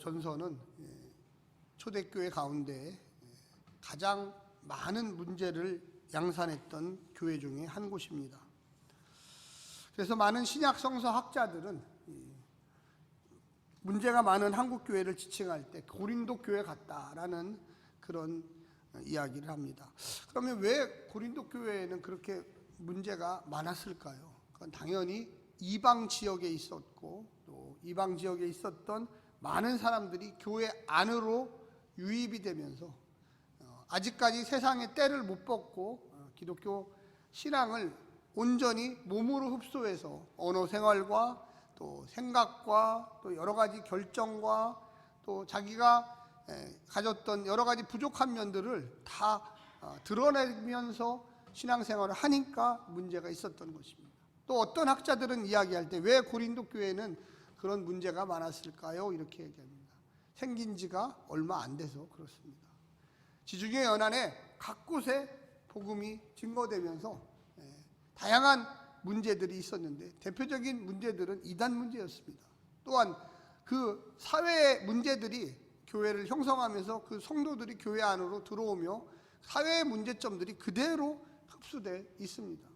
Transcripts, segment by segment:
전서는 초대교회 가운데 가장 많은 문제를 양산했던 교회 중에 한 곳입니다. 그래서 많은 신약 성서 학자들은 문제가 많은 한국 교회를 지칭할 때 고린도 교회 같다라는 그런 이야기를 합니다. 그러면 왜 고린도 교회에는 그렇게 문제가 많았을까요? 그건 당연히 이방 지역에 있었고 또 이방 지역에 있었던 많은 사람들이 교회 안으로 유입이 되면서 아직까지 세상의 때를 못 벗고 기독교 신앙을 온전히 몸으로 흡수해서 언어 생활과 또 생각과 또 여러 가지 결정과 또 자기가 가졌던 여러 가지 부족한 면들을 다 드러내면서 신앙생활을 하니까 문제가 있었던 것입니다. 또 어떤 학자들은 이야기할 때 왜 고린도 교회는 그런 문제가 많았을까요? 이렇게 얘기합니다. 생긴 지가 얼마 안 돼서 그렇습니다. 지중해 연안에 각 곳에 복음이 증거되면서 다양한 문제들이 있었는데 대표적인 문제들은 이단 문제였습니다. 또한 그 사회의 문제들이 교회를 형성하면서 그 성도들이 교회 안으로 들어오며 사회의 문제점들이 그대로 흡수되어 있습니다.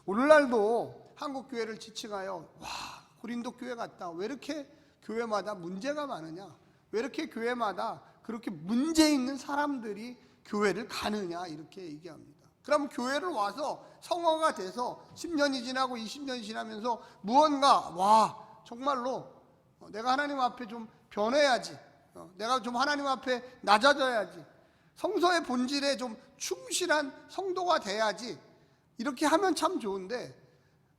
오늘날도 한국 교회를 지칭하여 와 고린도 교회 같다, 왜 이렇게 교회마다 문제가 많으냐, 왜 이렇게 교회마다 그렇게 문제 있는 사람들이 교회를 가느냐 이렇게 얘기합니다. 그럼 교회를 와서 성화가 돼서 10년이 지나고 20년이 지나면서 무언가 와 정말로 내가 하나님 앞에 좀 변해야지, 내가 좀 하나님 앞에 낮아져야지, 성서의 본질에 좀 충실한 성도가 돼야지, 이렇게 하면 참 좋은데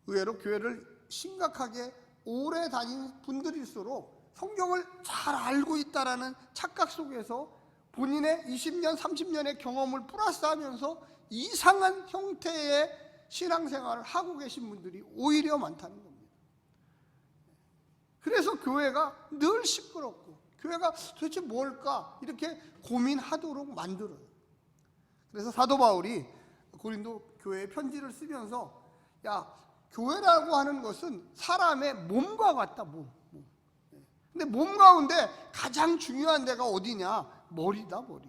의외로 교회를 심각하게 오래 다닌 분들일수록 성경을 잘 알고 있다라는 착각 속에서 본인의 20년, 30년의 경험을 플러스하면서 이상한 형태의 신앙생활을 하고 계신 분들이 오히려 많다는 겁니다. 그래서 교회가 늘 시끄럽고 교회가 도대체 뭘까 이렇게 고민하도록 만들어요. 그래서 사도 바울이 고린도 교회에 편지를 쓰면서 야 교회라고 하는 것은 사람의 몸과 같다. 몸. 근데 몸 가운데 가장 중요한 데가 어디냐? 머리다, 머리.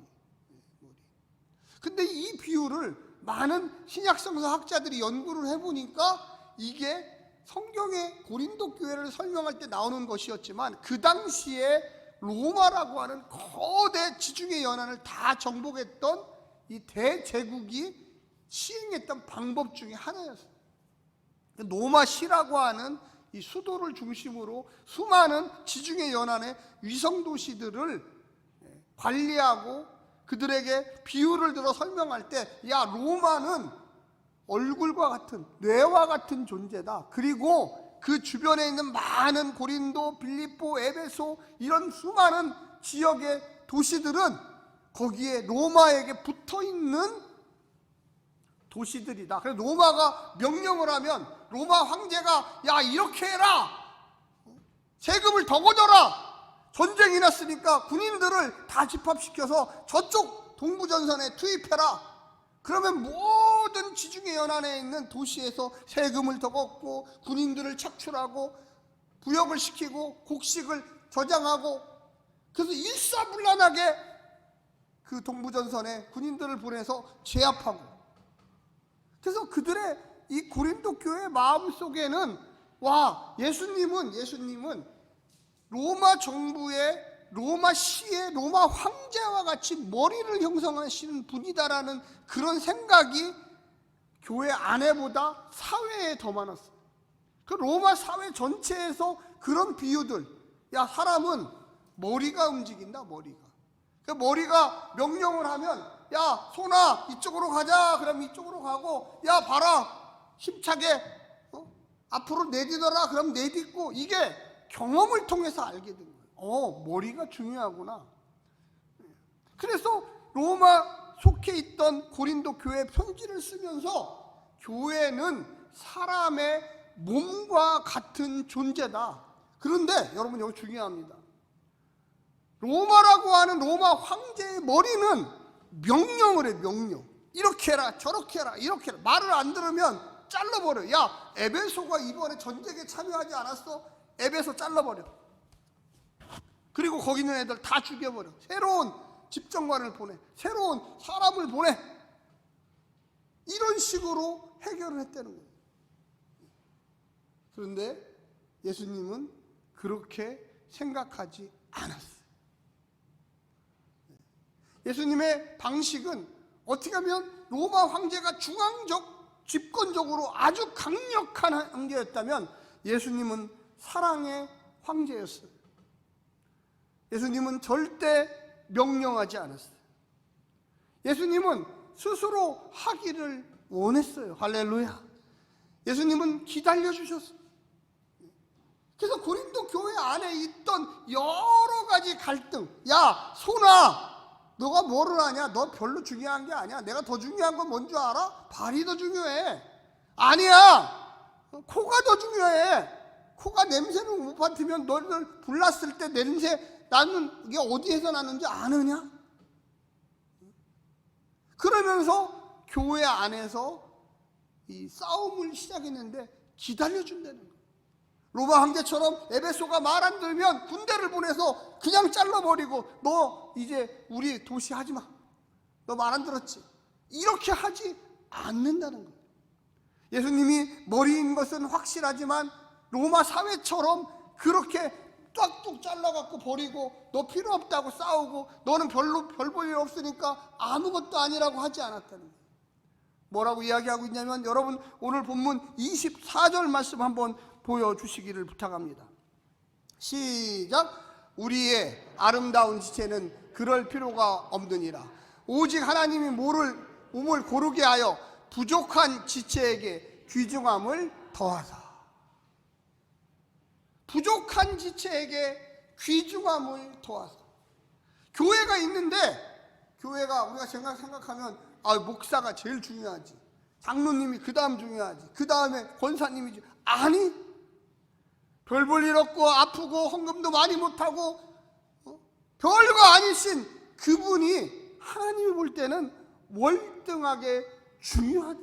근데 이 비유를 많은 신약성서 학자들이 연구를 해보니까 이게 성경의 고린도 교회를 설명할 때 나오는 것이었지만 그 당시에 로마라고 하는 거대 지중해 연안을 다 정복했던 이 대제국이 시행했던 방법 중에 하나였어요. 노마시라고 하는 이 수도를 중심으로 수많은 지중해 연안의 위성 도시들을 관리하고 그들에게 비유를 들어 설명할 때 야 로마는 얼굴과 같은 뇌와 같은 존재다. 그리고 그 주변에 있는 많은 고린도, 빌립보, 에베소 이런 수많은 지역의 도시들은 거기에 로마에게 붙어있는 도시들이다. 그래서 로마가 명령을 하면 로마 황제가 야 이렇게 해라, 세금을 더 걷어라, 전쟁이 났으니까 군인들을 다 집합시켜서 저쪽 동부전선에 투입해라. 그러면 모든 지중해 연안에 있는 도시에서 세금을 더 걷고 군인들을 착출하고 부역을 시키고 곡식을 저장하고, 그래서 일사불란하게 그 동부전선에 군인들을 보내서 제압하고, 그래서 그들의 이 고린도 교회의 마음속에는 와 예수님은 로마 정부의 로마 시의 로마 황제와 같이 머리를 형성하시는 분이다라는 그런 생각이 교회 안에보다 사회에 더 많았어요. 그 로마 사회 전체에서 그런 비유들, 야 사람은 머리가 움직인다, 그 머리가 명령을 하면 야 손아 이쪽으로 가자 그럼 이쪽으로 가고, 야 봐라 힘차게 앞으로 내딛어라 그럼 내딛고, 이게 경험을 통해서 알게 된 거예요. 머리가 중요하구나. 그래서 로마 속해 있던 고린도 교회 편지를 쓰면서 교회는 사람의 몸과 같은 존재다. 그런데 여러분 여기 중요합니다. 로마라고 하는 로마 황제의 머리는 명령을 해, 명령. 이렇게 해라 저렇게 해라 이렇게 해라. 말을 안 들으면 잘라버려. 야 에베소가 이번에 전쟁에 참여하지 않았어? 에베소 잘라버려. 그리고 거기 있는 애들 다 죽여버려. 새로운 집정관을 보내, 새로운 사람을 보내. 이런 식으로 해결을 했다는 거예요. 그런데 예수님은 그렇게 생각하지 않았어요. 예수님의 방식은 어떻게 하면 로마 황제가 중앙적, 집권적으로 아주 강력한 황제였다면 예수님은 사랑의 황제였어요. 예수님은 절대 명령하지 않았어요. 예수님은 스스로 하기를 원했어요. 할렐루야. 예수님은 기다려 주셨어요. 그래서 고린도 교회 안에 있던 여러 가지 갈등, 야 손아, 너가 뭐를 하냐? 너 별로 중요한 게 아니야. 내가 더 중요한 건 뭔 줄 알아? 발이 더 중요해. 아니야, 코가 더 중요해. 코가 냄새를 못 맡으면 너를 불났을 때 냄새 나는 이게 어디에서 나는지 아느냐? 그러면서 교회 안에서 이 싸움을 시작했는데 기다려준다는 거예요. 로마 황제처럼 에베소가 말 안 들으면 군대를 보내서 그냥 잘라버리고, 너 이제 우리 도시 하지 마, 너 말 안 들었지, 이렇게 하지 않는다는 거예요. 예수님이 머리인 것은 확실하지만 로마 사회처럼 그렇게 쫙쭉 잘라갖고 버리고 너 필요 없다고 싸우고 너는 별로 별 볼 일 없으니까 아무것도 아니라고 하지 않았다는 거예요. 뭐라고 이야기하고 있냐면, 여러분 오늘 본문 24절 말씀 한번 보여주시기를 부탁합니다. 시작. 우리의 아름다운 지체는 그럴 필요가 없느니라. 오직 하나님이 몸을 고르게 하여 부족한 지체에게 귀중함을 더하사. 부족한 지체에게 귀중함을 더하사. 교회가 있는데, 교회가 우리가 생각하면 목사가 제일 중요하지, 장로님이 그 다음 중요하지, 그 다음에 권사님이지. 아니, 별 볼 일 없고 아프고 헌금도 많이 못하고 별거 아니신 그분이 하나님이 볼 때는 월등하게 중요하다.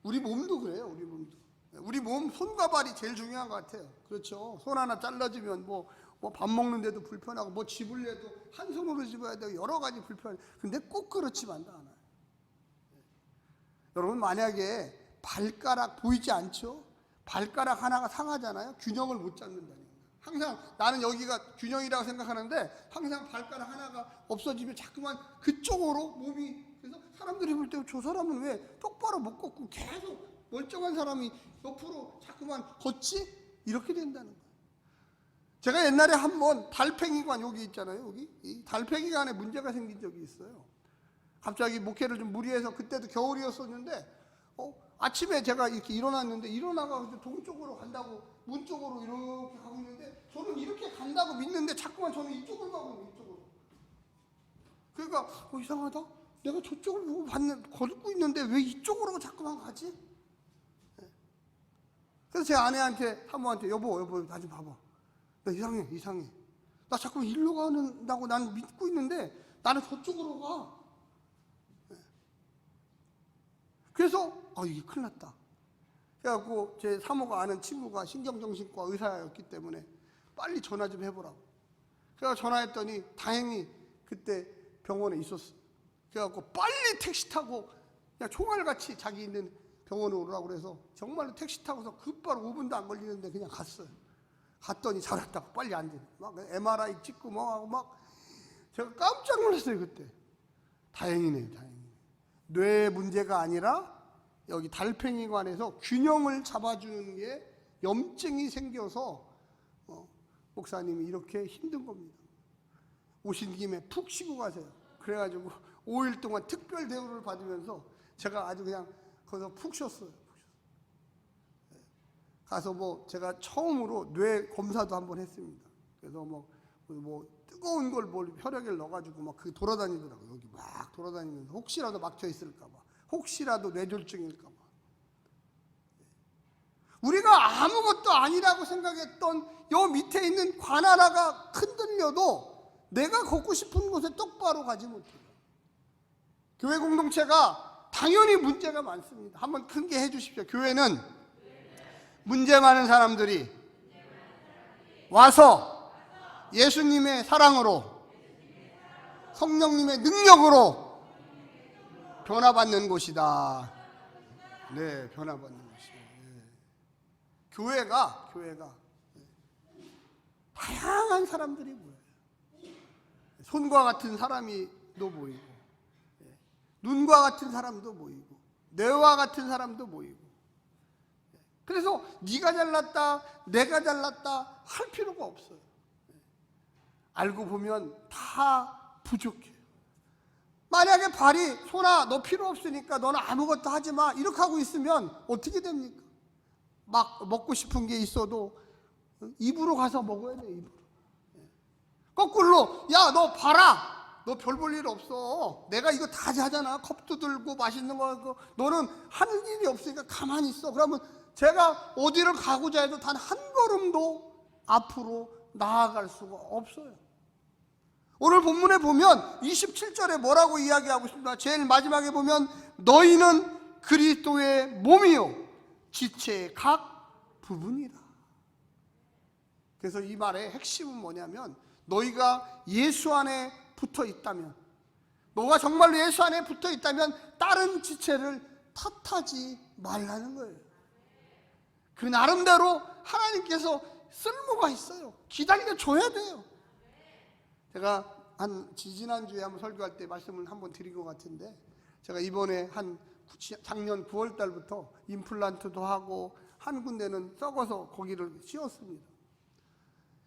우리 몸도 그래요. 우리 몸도. 우리 몸 손과 발이 제일 중요한 것 같아요. 그렇죠. 손 하나 잘라지면 뭐 밥 먹는데도 불편하고, 뭐 집을 내도 한 손으로 집어야 되고 여러 가지 불편해. 근데 꼭 그렇지만도 않아요. 여러분, 만약에 발가락 보이지 않죠? 발가락 하나가 상하잖아요. 균형을 못 잡는다니까. 항상 나는 여기가 균형이라고 생각하는데 항상 발가락 하나가 없어지면 자꾸만 그쪽으로 몸이, 그래서 사람들이 볼 때 저 사람은 왜 똑바로 못 걷고 계속 멀쩡한 사람이 옆으로 자꾸만 걷지? 이렇게 된다는 거예요. 제가 옛날에 한번 달팽이관, 여기 있잖아요. 여기 이 달팽이관에 문제가 생긴 적이 있어요. 갑자기 목회를 좀 무리해서, 그때도 겨울이었었는데 아침에 제가 이렇게 일어났는데, 일어나가지고 동쪽으로 간다고 문 쪽으로 이렇게 가고 있는데, 저는 이렇게 간다고 믿는데 자꾸만 저는 이쪽으로 가고 있는, 이쪽으로. 그러니까 이상하다, 내가 저쪽을 보고 걷고 있는데 왜 이쪽으로 자꾸만 가지? 그래서 제 아내한테, 사모한테, 여보 나 좀 봐봐, 나 이상해, 나 자꾸 일로 가는다고 난 믿고 있는데 나는 저쪽으로 가. 그래서 이게 큰일 났다. 그래갖고 제 사모가 아는 친구가 신경정신과 의사였기 때문에 빨리 전화 좀 해보라고. 그래서 전화했더니 다행히 그때 병원에 있었어. 그래갖고 빨리 택시 타고 그냥 총알같이 자기 있는 병원에 오라고 그래서 정말로 택시 타고서 곧바로 5분도 안 걸리는데 그냥 갔어요. 갔더니 잘 왔다고 빨리 앉아. 막 MRI 찍고 뭐 하고 막, 제가 깜짝 놀랐어요 그때. 다행이네요, 다행이네. 뇌 문제가 아니라 여기 달팽이관에서 균형을 잡아주는 게 염증이 생겨서 목사님이 이렇게 힘든 겁니다. 오신 김에 푹 쉬고 가세요. 그래가지고 5일 동안 특별 대우를 받으면서 제가 아주 그냥 거기서 푹 쉬었어요. 가서 제가 처음으로 뇌 검사도 한번 했습니다. 그래서 뭐 뜨거운 걸 혈액에 넣어가지고 막 그 돌아다니더라고요. 여기 막 돌아다니면서 혹시라도 막혀 있을까봐, 혹시라도 뇌졸중일까봐. 우리가 아무것도 아니라고 생각했던 요 밑에 있는 관 하나가 흔들려도 내가 걷고 싶은 곳에 똑바로 가지 못해요. 교회 공동체가 당연히 문제가 많습니다. 한번 큰 게 해주십시오. 교회는 문제 많은 사람들이 와서 예수님의 사랑으로, 성령님의 능력으로 변화받는 곳이다. 네, 변화받는 곳이에요. 네. 교회가 다양한 사람들이 모여요. 손과 같은 사람이도 모이고, 눈과 같은 사람도 모이고, 뇌와 같은 사람도 모이고. 그래서 네가 잘났다, 내가 잘났다 할 필요가 없어요. 알고 보면 다 부족해요. 만약에 발이, 손아 너 필요 없으니까 너는 아무것도 하지 마, 이렇게 하고 있으면 어떻게 됩니까? 막 먹고 싶은 게 있어도 입으로 가서 먹어야 돼. 입으로. 거꾸로, 야 너 봐라, 너 별 볼 일 없어, 내가 이거 다 하잖아, 컵도 들고 맛있는 거 하고, 너는 하는 일이 없으니까 가만히 있어. 그러면 제가 어디를 가고자 해도 단 한 걸음도 앞으로 나아갈 수가 없어요. 오늘 본문에 보면 27절에 뭐라고 이야기하고 있습니다. 제일 마지막에 보면 너희는 그리스도의 몸이요 지체의 각 부분이라. 그래서 이 말의 핵심은 뭐냐면, 너희가 예수 안에 붙어 있다면, 너가 정말로 예수 안에 붙어 있다면 다른 지체를 탓하지 말라는 거예요. 그 나름대로 하나님께서 쓸모가 있어요. 기다려 줘야 돼요. 제가 지난주에 한번 설교할 때 말씀을 한번 드린 것 같은데, 제가 이번에 작년 9월 달부터 임플란트도 하고 한 군데는 썩어서 거기를 씌웠습니다.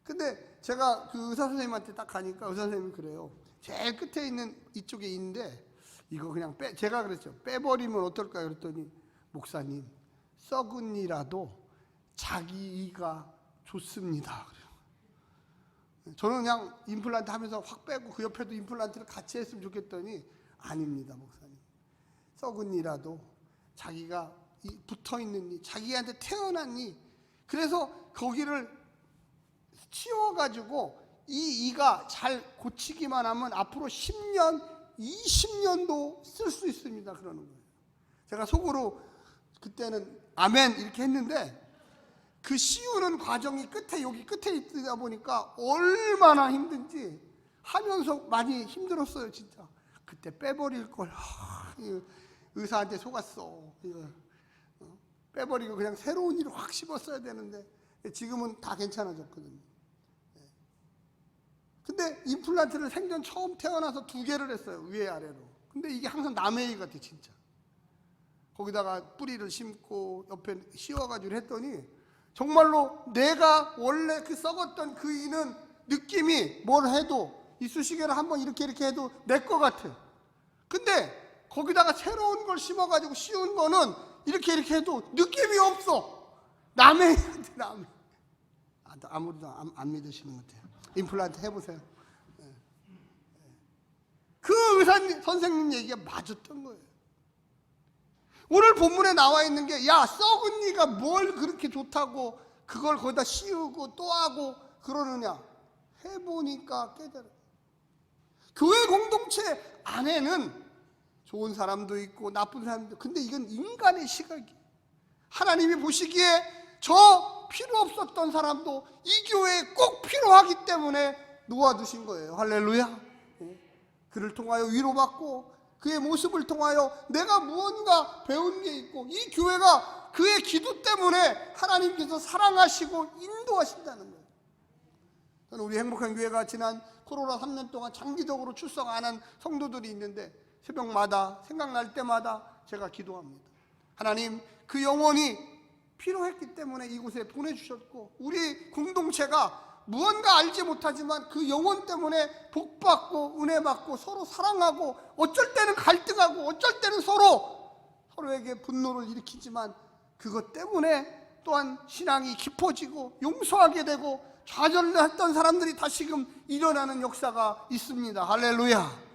근데 제가 그 의사 선생님한테 딱 가니까 의사 선생님이 그래요. 제일 끝에 있는 이쪽에 있는데 이거 그냥 제가 그랬죠. 빼버리면 어떨까요? 그랬더니 목사님, 썩은 이라도 자기 이가 좋습니다. 그래요. 저는 그냥 임플란트 하면서 확 빼고 그 옆에도 임플란트를 같이 했으면 좋겠더니 아닙니다, 목사님. 썩은 이라도 자기가 붙어있는 이, 자기한테 태어난 이, 그래서 거기를 치워가지고 이 이가 잘 고치기만 하면 앞으로 10년, 20년도 쓸 수 있습니다. 그러는 거예요. 제가 속으로 그때는 아멘 이렇게 했는데, 그 씌우는 과정이 여기 끝에 있다 보니까 얼마나 힘든지 하면서 많이 힘들었어요, 진짜. 그때 빼버릴 걸. 의사한테 속았어. 빼버리고 그냥 새로운 일을 확 씹었어야 되는데 지금은 다 괜찮아졌거든요. 근데 임플란트를 생전 처음 태어나서 2개를 했어요, 위에 아래로. 근데 이게 항상 남의 일 같아, 진짜. 거기다가 뿌리를 심고 옆에 씌워가지고 했더니 정말로 내가 원래 그 썩었던 그 이는 느낌이 뭘 해도, 이쑤시개를 한번 이렇게 해도 내 거 같아. 근데 거기다가 새로운 걸 심어가지고 씌운 거는 이렇게 해도 느낌이 없어. 남의 일한테 남의. 아무도 안 믿으시는 것 같아요. 임플란트 해보세요. 그 의사 선생님 얘기가 맞았던 거예요. 오늘 본문에 나와 있는 게, 야 썩은 이가 뭘 그렇게 좋다고 그걸 거기다 씌우고 또 하고 그러느냐. 해보니까 깨달아. 교회 공동체 안에는 좋은 사람도 있고 나쁜 사람도 있고, 근데 이건 인간의 시각이에요. 하나님이 보시기에 저 필요 없었던 사람도 이 교회에 꼭 필요하기 때문에 놓아두신 거예요. 할렐루야. 그를 통하여 위로받고 그의 모습을 통하여 내가 무언가 배운 게 있고, 이 교회가 그의 기도 때문에 하나님께서 사랑하시고 인도하신다는 거예요. 저는 우리 행복한 교회가 지난 코로나 3년 동안 장기적으로 출석 안 한 성도들이 있는데, 새벽마다 생각날 때마다 제가 기도합니다. 하나님, 그 영혼이 필요했기 때문에 이곳에 보내주셨고, 우리 공동체가 무언가 알지 못하지만 그 영혼 때문에 복받고 은혜받고 서로 사랑하고, 어쩔 때는 갈등하고 어쩔 때는 서로에게 분노를 일으키지만 그것 때문에 또한 신앙이 깊어지고 용서하게 되고 좌절했던 사람들이 다시금 일어나는 역사가 있습니다. 할렐루야.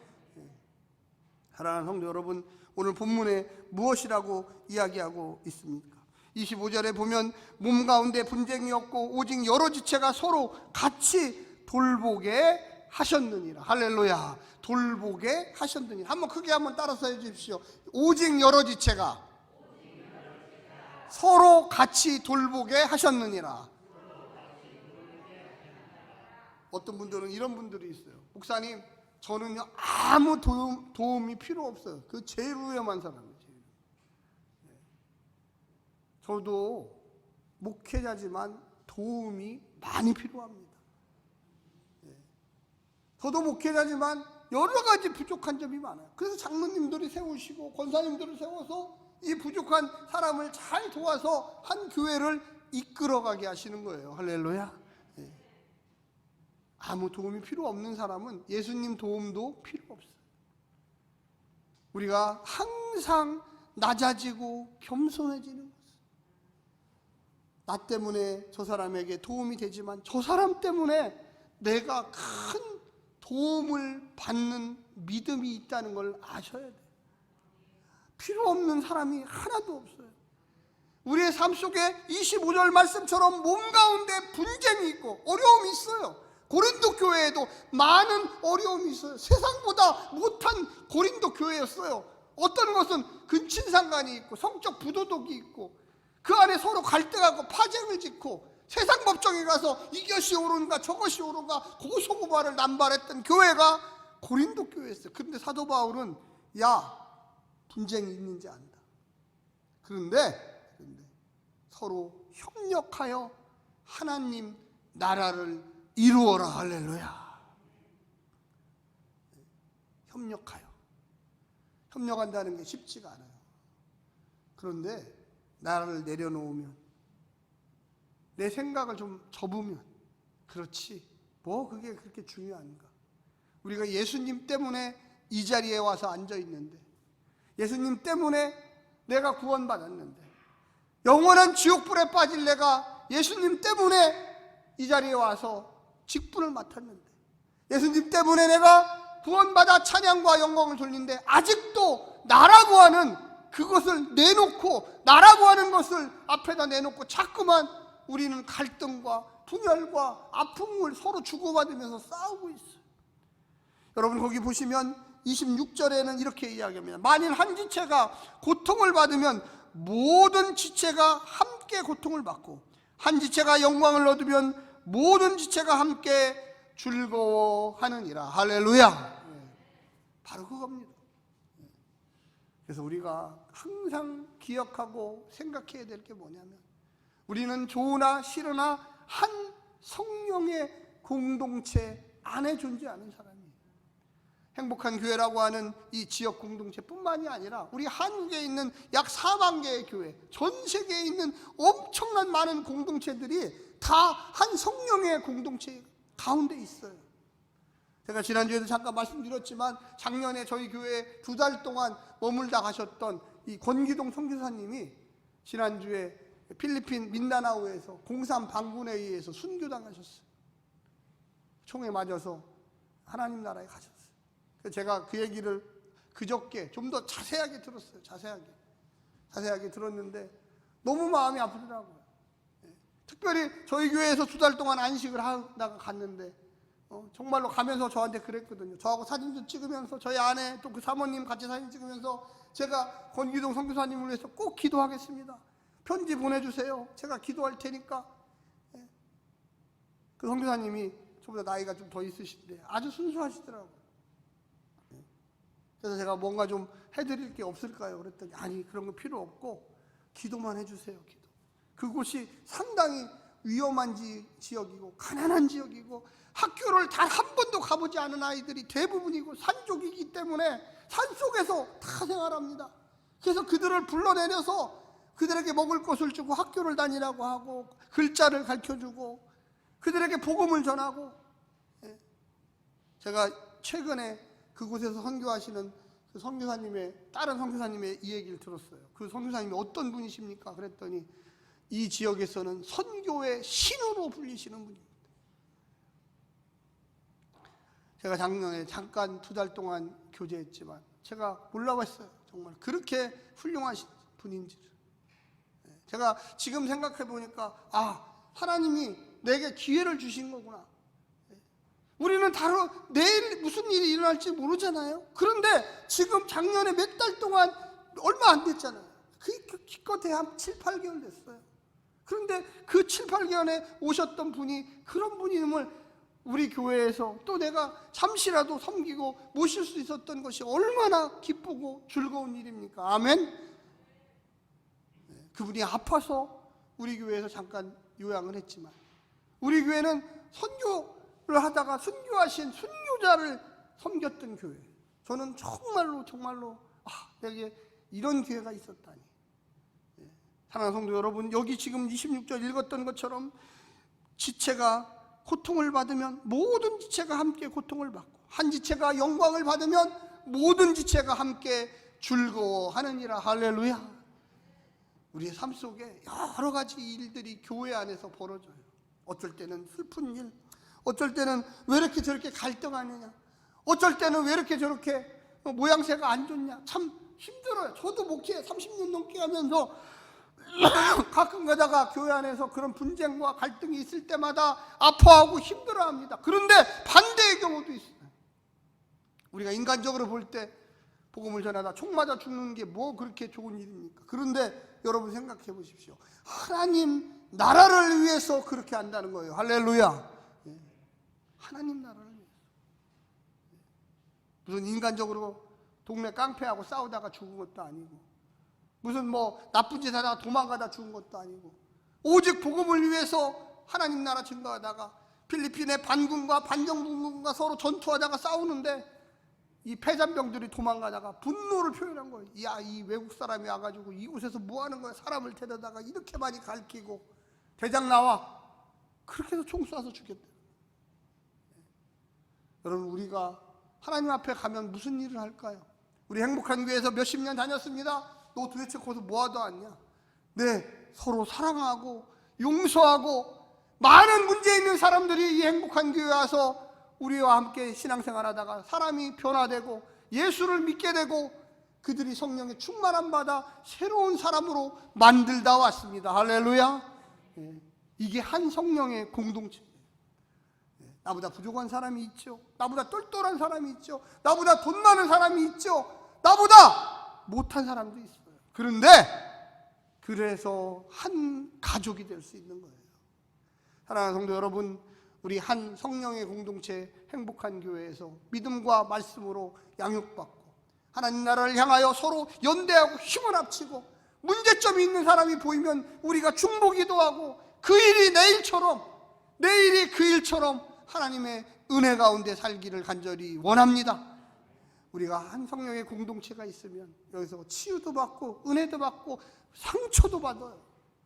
사랑하는 성도 여러분, 오늘 본문에 무엇이라고 이야기하고 있습니까? 25절에 보면 몸 가운데 분쟁이 없고 오직 여러 지체가 서로 같이 돌보게 하셨느니라. 할렐루야. 돌보게 하셨느니라. 한번 크게 한번 따라서 해주십시오. 오직 여러 지체가 서로 같이 돌보게 하셨느니라. 어떤 분들은 이런 분들이 있어요. 목사님, 저는요 아무 도움이 필요 없어요. 그 제일 위험한 사람이에요. 저도 목회자지만 도움이 많이 필요합니다. 저도 목회자지만 여러 가지 부족한 점이 많아요. 그래서 장로님들이 세우시고 권사님들을 세워서 이 부족한 사람을 잘 도와서 한 교회를 이끌어가게 하시는 거예요. 할렐루야. 아무 도움이 필요 없는 사람은 예수님 도움도 필요 없어요. 우리가 항상 낮아지고 겸손해지는 것은 나 때문에 저 사람에게 도움이 되지만 저 사람 때문에 내가 큰 도움을 받는 믿음이 있다는 걸 아셔야 돼요. 필요 없는 사람이 하나도 없어요. 우리의 삶 속에 25절 말씀처럼 몸 가운데 분쟁이 있고 어려움이 있어요. 고린도 교회에도 많은 어려움이 있어요. 세상보다 못한 고린도 교회였어요. 어떤 것은 근친상간이 있고 성적 부도덕이 있고 그 안에 서로 갈등하고 파쟁을 짓고 세상 법정에 가서 이것이 옳은가 저것이 옳은가 고소고발을 남발했던 교회가 고린도 교회였어요. 그런데 사도 바울은 분쟁이 있는지 안다. 그런데 서로 협력하여 하나님 나라를 이루어라. 할렐루야. 협력한다는 게 쉽지가 않아요. 그런데 나라를 내려놓으면 내 생각을 좀 접으면 그렇지 뭐 그게 그렇게 중요한가. 우리가 예수님 때문에 이 자리에 와서 앉아 있는데, 예수님 때문에 내가 구원받았는데, 영원한 지옥불에 빠질 내가 예수님 때문에 이 자리에 와서 직분을 맡았는데, 예수님 때문에 내가 구원받아 찬양과 영광을 돌리는데 아직도 나라고 하는 그것을 내놓고, 나라고 하는 것을 앞에다 내놓고 자꾸만 우리는 갈등과 분열과 아픔을 서로 주고받으면서 싸우고 있어요. 여러분 거기 보시면 26절에는 이렇게 이야기합니다. 만일 한 지체가 고통을 받으면 모든 지체가 함께 고통을 받고, 한 지체가 영광을 얻으면 모든 지체가 함께 즐거워하느니라. 할렐루야. 바로 그겁니다. 그래서 우리가 항상 기억하고 생각해야 될 게 뭐냐면, 우리는 좋으나 싫으나 한 성령의 공동체 안에 존재하는 사람이에요. 행복한 교회라고 하는 이 지역 공동체뿐만이 아니라 우리 한국에 있는 약 4만 개의 교회, 전 세계에 있는 엄청난 많은 공동체들이 다 한 성령의 공동체 가운데 있어요. 제가 지난주에도 잠깐 말씀드렸지만 작년에 저희 교회에 2달 동안 머물다 가셨던 이 권기동 선교사님이 지난주에 필리핀 민다나오에서 03 반군에 의해서 순교당하셨어요. 총에 맞아서 하나님 나라에 가셨어요. 그래서 제가 그 얘기를 그저께 좀 더 자세하게 들었어요. 자세하게 들었는데 너무 마음이 아프더라고요. 특별히 저희 교회에서 2달 동안 안식을 하다가 갔는데 정말로 가면서 저한테 그랬거든요. 저하고 사진도 찍으면서 저희 아내 또 그 사모님 같이 사진 찍으면서 제가 권기동 선교사님을 위해서 꼭 기도하겠습니다. 편지 보내주세요. 제가 기도할 테니까. 그 선교사님이 저보다 나이가 좀 더 있으신데 아주 순수하시더라고요. 그래서 제가 뭔가 좀 해드릴 게 없을까요? 그랬더니 아니 그런 거 필요 없고 기도만 해주세요. 기도. 그곳이 상당히 위험한 지역이고 가난한 지역이고 학교를 단 한 번도 가보지 않은 아이들이 대부분이고 산족이기 때문에 산속에서 다 생활합니다. 그래서 그들을 불러내려서 그들에게 먹을 것을 주고 학교를 다니라고 하고 글자를 가르쳐주고 그들에게 복음을 전하고. 제가 최근에 그곳에서 선교하시는 그 선교사님의 다른 선교사님의 이 얘기를 들었어요. 그 선교사님이 어떤 분이십니까? 그랬더니 이 지역에서는 선교의 신으로 불리시는 분입니다. 제가 작년에 잠깐 2달 동안 교제했지만 제가 몰라봤어요. 정말 그렇게 훌륭하신 분인지를. 제가 지금 생각해 보니까 하나님이 내게 기회를 주신 거구나. 우리는 바로 내일 무슨 일이 일어날지 모르잖아요. 그런데 지금 작년에 몇 달 동안 얼마 안 됐잖아요. 기껏해야 한 7, 8개월 됐어요. 그런데 그 7, 8개월에 오셨던 분이 그런 분임을 우리 교회에서 또 내가 잠시라도 섬기고 모실 수 있었던 것이 얼마나 기쁘고 즐거운 일입니까? 아멘. 그분이 아파서 우리 교회에서 잠깐 요양을 했지만 우리 교회는 선교를 하다가 순교하신 순교자를 섬겼던 교회. 저는 정말로 내게 이런 기회가 있었다니. 사랑하는 성도 여러분, 여기 지금 26절 읽었던 것처럼 지체가 고통을 받으면 모든 지체가 함께 고통을 받고 한 지체가 영광을 받으면 모든 지체가 함께 즐거워하느니라. 할렐루야. 우리의 삶 속에 여러 가지 일들이 교회 안에서 벌어져요. 어쩔 때는 슬픈 일, 어쩔 때는 왜 이렇게 저렇게 갈등하느냐, 어쩔 때는 왜 이렇게 저렇게 모양새가 안 좋냐. 참 힘들어요. 저도 목회 30년 넘게 하면서 가끔 가다가 교회 안에서 그런 분쟁과 갈등이 있을 때마다 아파하고 힘들어합니다. 그런데 반대의 경우도 있어요. 우리가 인간적으로 볼 때 복음을 전하다 총 맞아 죽는 게 뭐 그렇게 좋은 일입니까? 그런데 여러분 생각해 보십시오. 하나님 나라를 위해서 그렇게 한다는 거예요. 할렐루야. 하나님 나라를 위해서. 무슨 인간적으로 동네 깡패하고 싸우다가 죽은 것도 아니고, 무슨 나쁜 짓 하다가 도망가다 죽은 것도 아니고, 오직 복음을 위해서 하나님 나라 증거하다가 필리핀의 반군과 반정군과 서로 전투하다가 싸우는데 이 폐잔병들이 도망가다가 분노를 표현한 거예요. 야, 이 외국 사람이 와가지고 이곳에서 뭐 하는 거야? 사람을 데려다가 이렇게 많이 가르치고, 대장 나와. 그렇게 해서 총 쏴서 죽였대. 여러분, 우리가 하나님 앞에 가면 무슨 일을 할까요? 우리 행복한 교회에서 몇십 년 다녔습니다. 너 도대체 거기서 뭐하다 왔냐? 네, 서로 사랑하고 용서하고 많은 문제 있는 사람들이 이 행복한 교회에 와서 우리와 함께 신앙생활하다가 사람이 변화되고 예수를 믿게 되고 그들이 성령의 충만함 받아 새로운 사람으로 만들다 왔습니다. 할렐루야. 이게 한 성령의 공동체예요. 나보다 부족한 사람이 있죠. 나보다 똘똘한 사람이 있죠. 나보다 돈 많은 사람이 있죠. 나보다 못한 사람도 있어요. 그런데 그래서 한 가족이 될 수 있는 거예요. 사랑하는 성도 여러분, 우리 한 성령의 공동체 행복한 교회에서 믿음과 말씀으로 양육받고 하나님 나라를 향하여 서로 연대하고 힘을 합치고 문제점이 있는 사람이 보이면 우리가 중보기도 하고 그 일이 내일이 그 일처럼 하나님의 은혜 가운데 살기를 간절히 원합니다. 우리가 한 성령의 공동체가 있으면 여기서 치유도 받고 은혜도 받고 상처도 받아요.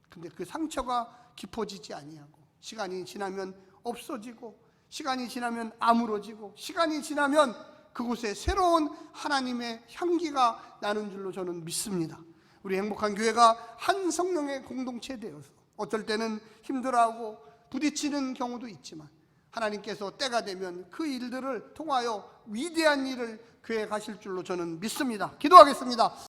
근데 그 상처가 깊어지지 아니하고 시간이 지나면 없어지고 시간이 지나면 아물어지고 시간이 지나면 그곳에 새로운 하나님의 향기가 나는 줄로 저는 믿습니다. 우리 행복한 교회가 한 성령의 공동체 되어서 어쩔 때는 힘들어하고 부딪히는 경우도 있지만 하나님께서 때가 되면 그 일들을 통하여 위대한 일을 그에 가실 줄로 저는 믿습니다. 기도하겠습니다.